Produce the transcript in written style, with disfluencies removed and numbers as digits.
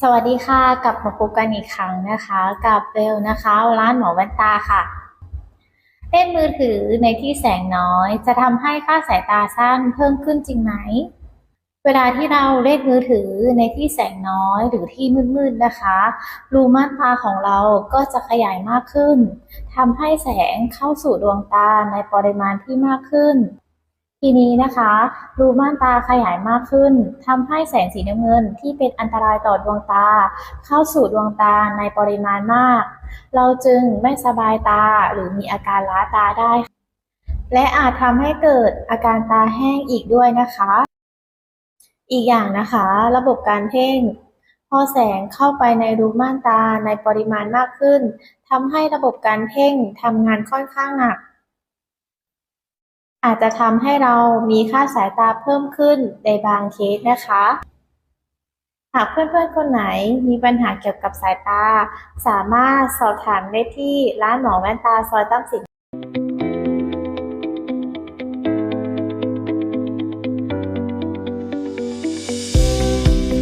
สวัสดีค่ะกลับมาพบกันอีกครั้งนะคะกับเบลนะคะร้านหมอแว่นตาค่ะเล่นมือถือในที่แสงน้อยจะทำให้ค่าสายตาสั้นเพิ่มขึ้นจริงไหมเวลาที่เราเล่นมือถือในที่แสงน้อยหรือที่มืดๆนะคะรูม่านตาของเราก็จะขยายมากขึ้นทำให้แสงเข้าสู่ดวงตาในปริมาณที่มากขึ้น ทีนี้นะคะรูม่านตาขยายมากขึ้นทำให้แสงสีน้ำเงินที่เป็นอันตรายต่อดวงตาเข้าสู่ดวงตาในปริมาณมากเราจึงไม่สบายตาหรือมีอาการล้าตาได้และอาจทำให้เกิดอาการตาแห้งอีกด้วยนะคะอีกอย่างนะคะระบบการเพ่งพอแสงเข้าไปในรูม่านตาในปริมาณมากขึ้นทำให้ระบบการเพ่งทำงานค่อนข้างหนัก อาจจะทำให้เรามีค่าสายตาเพิ่มขึ้นในบางเคสนะคะ หากเพื่อนๆคนไหนมีปัญหาเกี่ยวกับสายตา สามารถสอบถามได้ที่ร้านหมอแว่นตาซอยตั้งสิน